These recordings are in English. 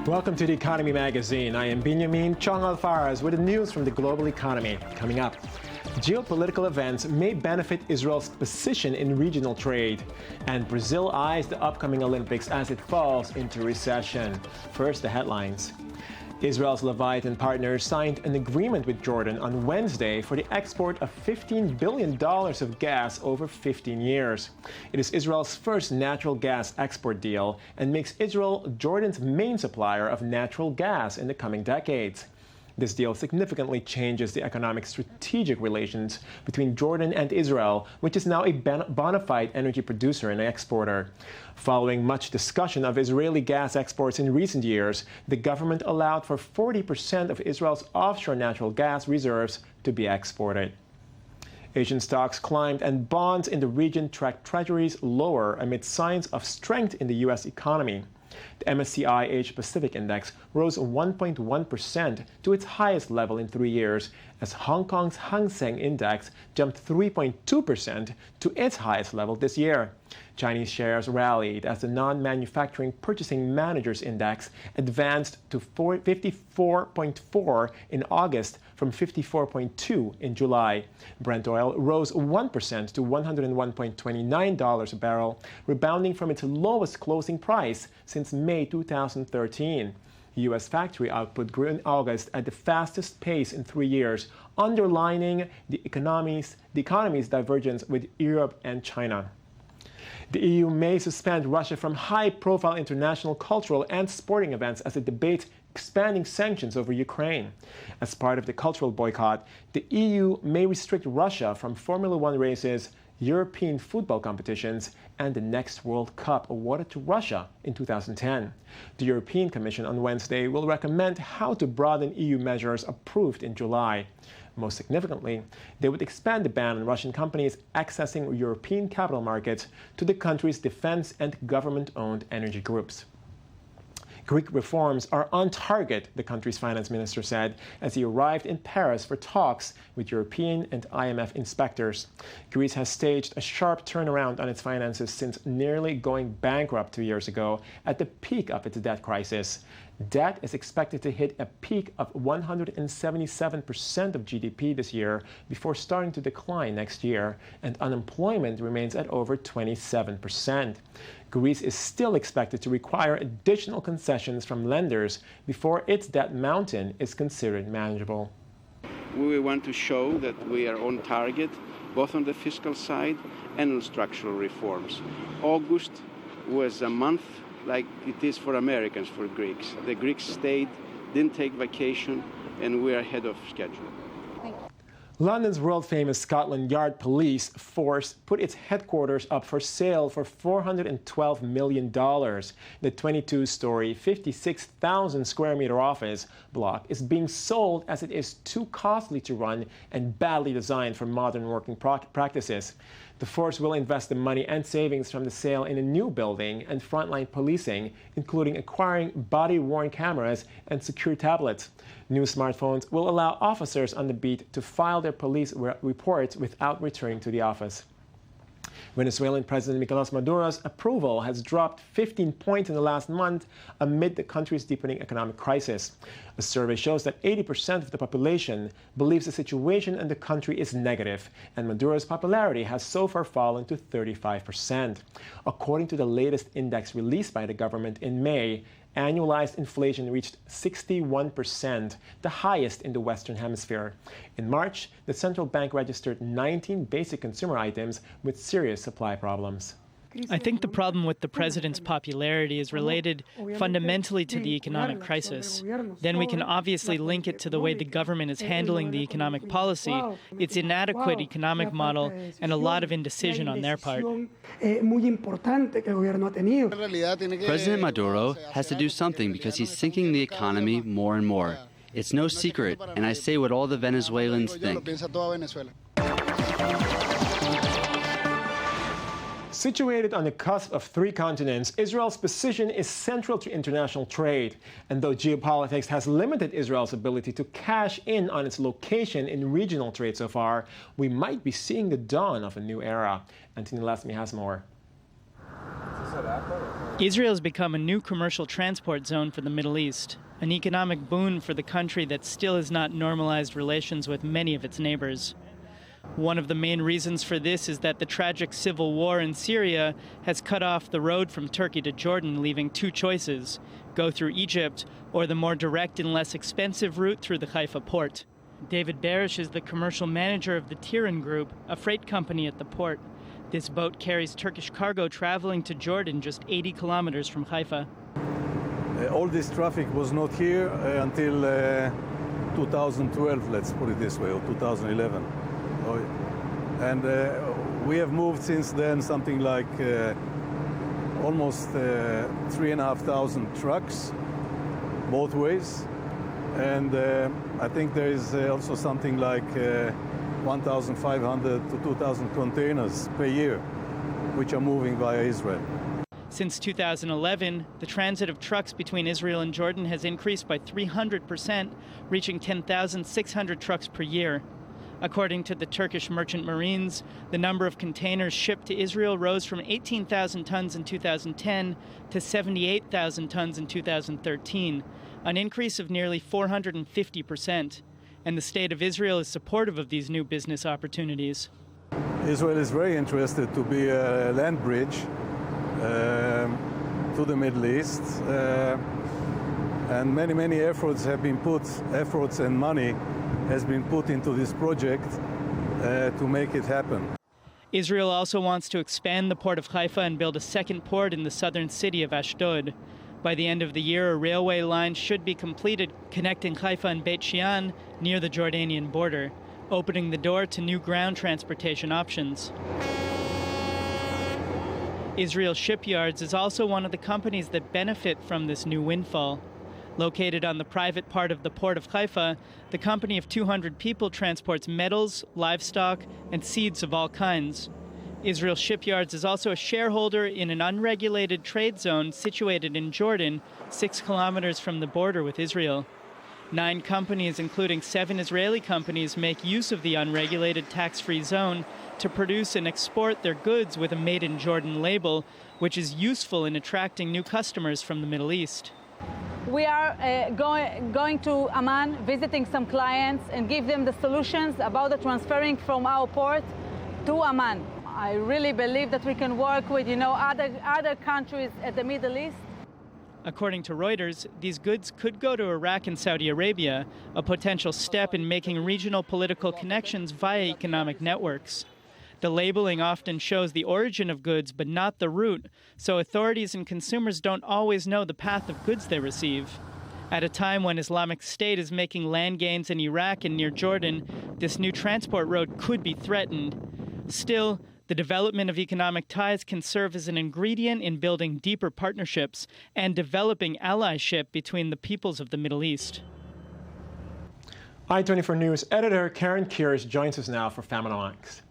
Welcome to the Economy Magazine. I am Benjamin Chong Alfaraz with the news from the global economy. Coming up, geopolitical events may benefit Israel's position in regional trade, and Brazil eyes the upcoming Olympics as it falls into recession. First, the headlines. Israel's Leviathan partners signed an agreement with Jordan on Wednesday for the export of $15 billion of gas over 15 years. It is Israel's first natural gas export deal and makes Israel Jordan's main supplier of natural gas in the coming decades. This deal significantly changes the economic strategic relations between Jordan and Israel, which is now a bona fide energy producer and exporter. Following much discussion of Israeli gas exports in recent years, the government allowed for 40% of Israel's offshore natural gas reserves to be exported. Asian stocks climbed and bonds in the region tracked treasuries lower amid signs of strength in the U.S. economy. The MSCI Asia Pacific Index rose 1.1% to its highest level in 3 years, as Hong Kong's Hang Seng Index jumped 3.2% to its highest level this year. Chinese shares rallied as the non-manufacturing purchasing managers index advanced to 54.4 in August from 54.2 in July. Brent oil rose 1% to $101.29 a barrel, rebounding from its lowest closing price since May 2013. U.S. factory output grew in August at the fastest pace in 3 years, underlining the economy's divergence with Europe and China. The EU may suspend Russia from high-profile international cultural and sporting events as it debates expanding sanctions over Ukraine. As part of the cultural boycott, the EU may restrict Russia from Formula One races, European football competitions, and the next World Cup awarded to Russia in 2010. The European Commission on Wednesday will recommend how to broaden EU measures approved in July. Most significantly, they would expand the ban on Russian companies accessing European capital markets to the country's defense and government-owned energy groups. Greek reforms are on target, the country's finance minister said, as he arrived in Paris for talks with European and IMF inspectors. Greece has staged a sharp turnaround on its finances since nearly going bankrupt 2 years ago at the peak of its debt crisis. Debt is expected to hit a peak of 177% of GDP this year before starting to decline next year, and unemployment remains at over 27%. Greece is still expected to require additional concessions from lenders before its debt mountain is considered manageable. We want to show that we are on target, both on the fiscal side and on structural reforms. August was a month like it is for Americans, for Greeks. The Greeks stayed, didn't take vacation, and we're ahead of schedule. London's world-famous Scotland Yard Police Force put its headquarters up for sale for $412 million. The 22-story, 56,000-square-meter office block is being sold as it is too costly to run and badly designed for modern working practices. The force will invest the money and savings from the sale in a new building and frontline policing, including acquiring body-worn cameras and secure tablets. New smartphones will allow officers on the beat to file their police reports without returning to the office. Venezuelan President Nicolas Maduro's approval has dropped 15 points in the last month amid the country's deepening economic crisis. A survey shows that 80% of the population believes the situation in the country is negative, and Maduro's popularity has so far fallen to 35%. According to the latest index released by the government in May, annualized inflation reached 61%, the highest in the Western Hemisphere. In March, the central bank registered 19 basic consumer items with serious supply problems. I think the problem with the president's popularity is related fundamentally to the economic crisis. Then we can obviously link it to the way the government is handling the economic policy, its inadequate economic model, and a lot of indecision on their part. President Maduro has to do something because he's sinking the economy more and more. It's no secret, and I say what all the Venezuelans think. Situated on the cusp of three continents, Israel's position is central to international trade. And though geopolitics has limited Israel's ability to cash in on its location in regional trade so far, we might be seeing the dawn of a new era. Anthony Lasmi has more. Israel has become a new commercial transport zone for the Middle East, an economic boon for the country that still has not normalized relations with many of its neighbors. One of the main reasons for this is that the tragic civil war in Syria has cut off the road from Turkey to Jordan, leaving two choices: go through Egypt or the more direct and less expensive route through the Jaffa Port. David Barish is the commercial manager of the Tiran Group, a freight company at the port. This boat carries Turkish cargo traveling to Jordan just 80 kilometers from Haifa. All this traffic was not here until 2012, let's put it this way, or 2011. And we have moved since then something like almost 3,500 trucks, both ways. And I think there is also something like 1,500 to 2,000 containers per year, which are moving via Israel. Since 2011, the transit of trucks between Israel and Jordan has increased by 300%, reaching 10,600 trucks per year. According to the Turkish Merchant Marines, the number of containers shipped to Israel rose from 18,000 tons in 2010 to 78,000 tons in 2013, an increase of nearly 450%. And the state of Israel is supportive of these new business opportunities. Israel is very interested to be a land bridge to the Middle East, and many efforts have been put, efforts and money has been put into this project to make it happen. Israel also wants to expand the port of Haifa and build a second port in the southern city of Ashdod. By the end of the year, a railway line should be completed connecting Haifa and Beit Shean near the Jordanian border, opening the door to new ground transportation options. Israel Shipyards is also one of the companies that benefit from this new windfall. Located on the private part of the port of Haifa, the company of 200 people transports metals, livestock, and seeds of all kinds. Israel Shipyards is also a shareholder in an unregulated trade zone situated in Jordan, 6 kilometers from the border with Israel. 9 companies, including 7 Israeli companies, make use of the unregulated tax-free zone to produce and export their goods with a Made in Jordan label, which is useful in attracting new customers from the Middle East. We are going to Amman, visiting some clients and give them the solutions about the transferring from our port to Amman. I really believe that we can work with, other countries at the Middle East. According to Reuters, these goods could go to Iraq and Saudi Arabia, a potential step in making regional political connections via economic networks. The labeling often shows the origin of goods but not the route, so authorities and consumers don't always know the path of goods they receive. At a time when Islamic State is making land gains in Iraq and near Jordan, this new transport road could be threatened. Still, the development of economic ties can serve as an ingredient in building deeper partnerships and developing allyship between the peoples of the Middle East. I-24 News editor Karen Kieres joins us now for Faminomics.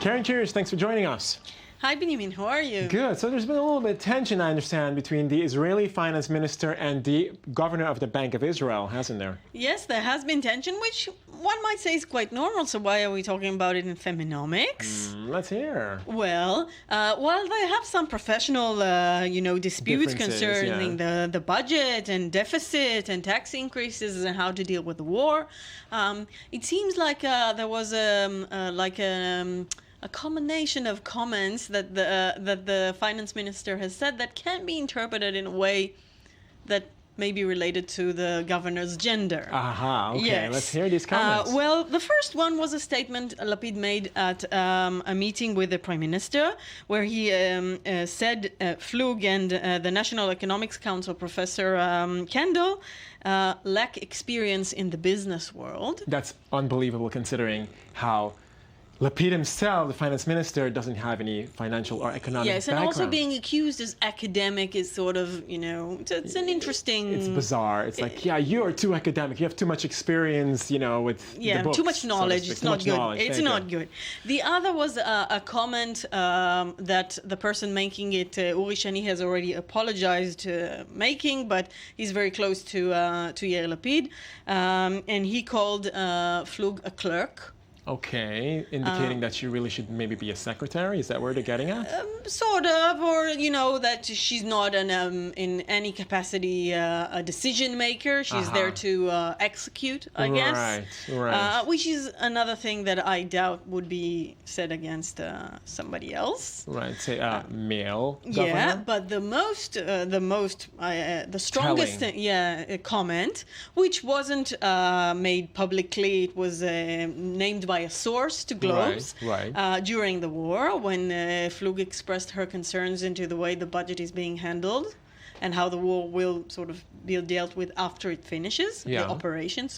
Karen Kieres, thanks for joining us. Hi, Benjamin. How are you? Good. So there's been a little bit of tension, I understand, between the Israeli finance minister and the governor of the Bank of Israel, hasn't there? Yes, there has been tension, which one might say is quite normal. So why are we talking about it in Feminomics? Let's hear. Well, they have some professional, disputes concerning the budget and deficit and tax increases and how to deal with the war. It seems like there was a combination of comments that the finance minister has said that can be interpreted in a way that may be related to the governor's gender. Aha, okay, yes. Let's hear these comments. Well, the first one was a statement Lapid made at a meeting with the prime minister, where he said Flug and the National Economics Council professor Kendall lack experience in the business world. That's unbelievable considering how Lapid himself, the finance minister, doesn't have any financial or economic Yes, and background. also being accused as academic is sort of, it's an interesting... It's bizarre. It's like, yeah, you're too academic. You have too much experience, with the books. Too much knowledge. So it's not good. It's not good. The other was a comment that the person making it, Uri Shani, has already apologized making, but he's very close to Yair Lapid, and he called Flug a clerk. Okay, indicating that she really should maybe be a secretary. Is that where they're getting at? Sort of, or that she's not in any capacity a decision maker. She's there to execute, I guess. Right. Which is another thing that I doubt would be said against somebody else. Right. Say male governor. Yeah, but the strongest comment, which wasn't made publicly, it was named by a source to Globes during the war, when Flug expressed her concerns into the way the budget is being handled and how the war will sort of be dealt with after it finishes, the operation,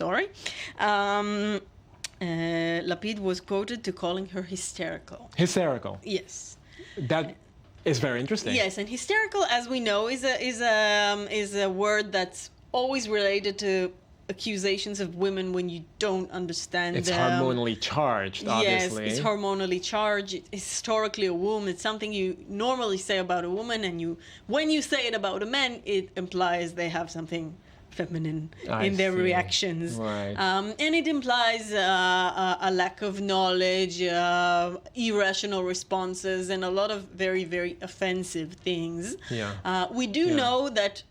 Lapid was quoted to calling her hysterical. Hysterical? Yes. That is very interesting. Yes, and hysterical, as we know, is a word that's always related to accusations of women when you don't understand it's hormonally charged, obviously. Yes, it's hormonally charged. It's historically a woman. It's something you normally say about a woman, and when you say it about a man, it implies they have something feminine in their reactions. Right. And it implies a lack of knowledge, irrational responses, and a lot of very, very offensive things. Yeah. We do know that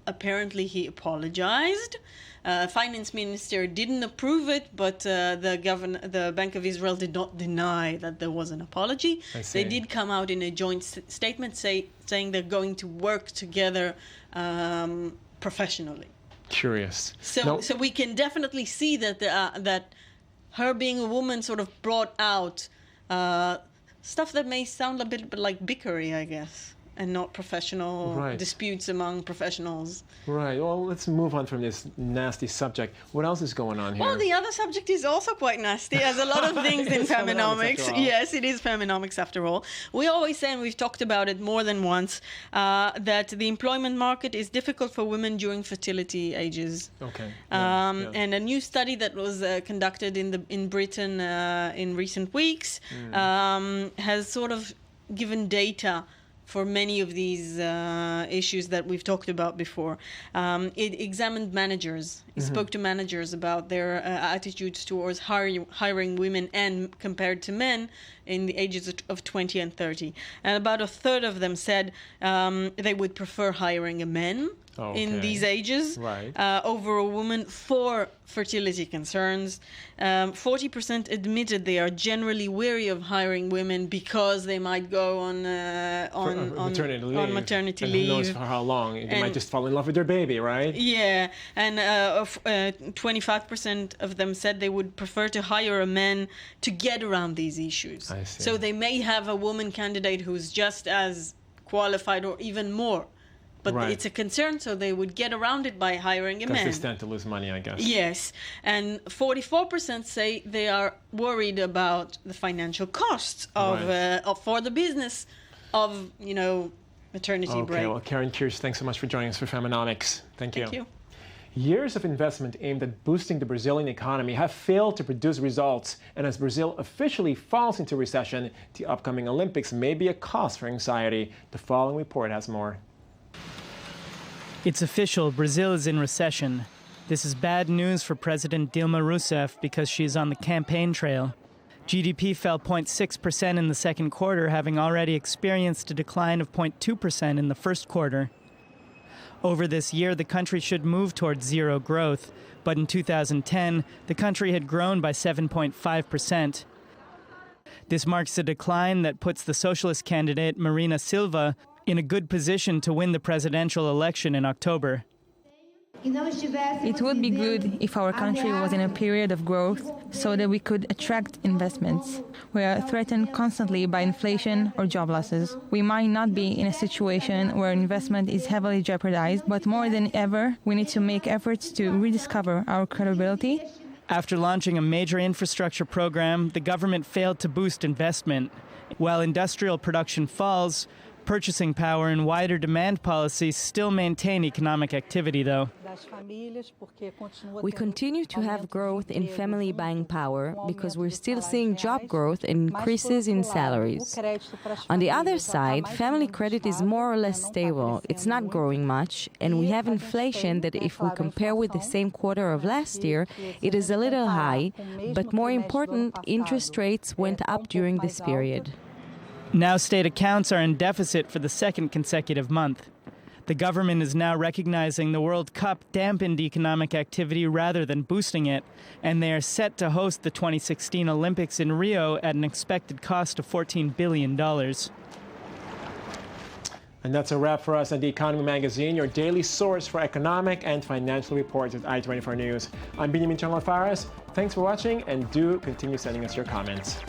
apparently he apologized. Finance minister didn't approve it, but the Bank of Israel did not deny that there was an apology. They did come out in a joint statement saying they're going to work together professionally. Curious. So we can definitely see that her being a woman sort of brought out stuff that may sound a bit like bickery, I guess, and not professional disputes among professionals. Right. Well, let's move on from this nasty subject. What else is going on here? Well, the other subject is also quite nasty, as a lot of things in feminomics. Yes, it is feminomics after all. We always say, and we've talked about it more than once, that the employment market is difficult for women during fertility ages. Okay. And a new study that was conducted in Britain in recent weeks has sort of given data for many of these issues that we've talked about before. It examined managers. It spoke to managers about their attitudes towards hiring women and compared to men in the ages of 20 and 30. And about a third of them said they would prefer hiring a man in these ages over a woman for fertility concerns. 40% admitted they are generally wary of hiring women because they might go on maternity leave. Who knows for how long? They might just fall in love with their baby, right? Yeah, and 25% of them said they would prefer to hire a man to get around these issues. I see. So they may have a woman candidate who's just as qualified or even more. But it's a concern, so they would get around it by hiring a man. Because they stand to lose money, I guess. Yes, and 44% say they are worried about the financial costs for the business of maternity break. Okay, well, Karen Kirsch, thanks so much for joining us for Feminomics. Thank you. Thank you. Years of investment aimed at boosting the Brazilian economy have failed to produce results, and as Brazil officially falls into recession, the upcoming Olympics may be a cause for anxiety. The following report has more. It's official, Brazil is in recession. This is bad news for President Dilma Rousseff because she's on the campaign trail. GDP fell 0.6% in the second quarter, having already experienced a decline of 0.2% in the first quarter. Over this year, the country should move towards zero growth, but in 2010, the country had grown by 7.5%. This marks a decline that puts the socialist candidate Marina Silva in a good position to win the presidential election in October. It would be good if our country was in a period of growth so that we could attract investments. We are threatened constantly by inflation or job losses. We might not be in a situation where investment is heavily jeopardized, but more than ever, we need to make efforts to rediscover our credibility After launching a major infrastructure program, the government failed to boost investment. While industrial production falls, purchasing power and wider demand policies still maintain economic activity, though. We continue to have growth in family buying power because we're still seeing job growth and increases in salaries. On the other side, family credit is more or less stable. It's not growing much, and we have inflation that if we compare with the same quarter of last year, it is a little high, but more important, interest rates went up during this period. Now state accounts are in deficit for the second consecutive month. The government is now recognizing the World Cup dampened economic activity rather than boosting it, and they are set to host the 2016 Olympics in Rio at an expected cost of $14 billion. And that's a wrap for us at The Economy Magazine, your daily source for economic and financial reports at I-24 News. I'm Benjamin Chong Alfares. Thanks for watching, and do continue sending us your comments.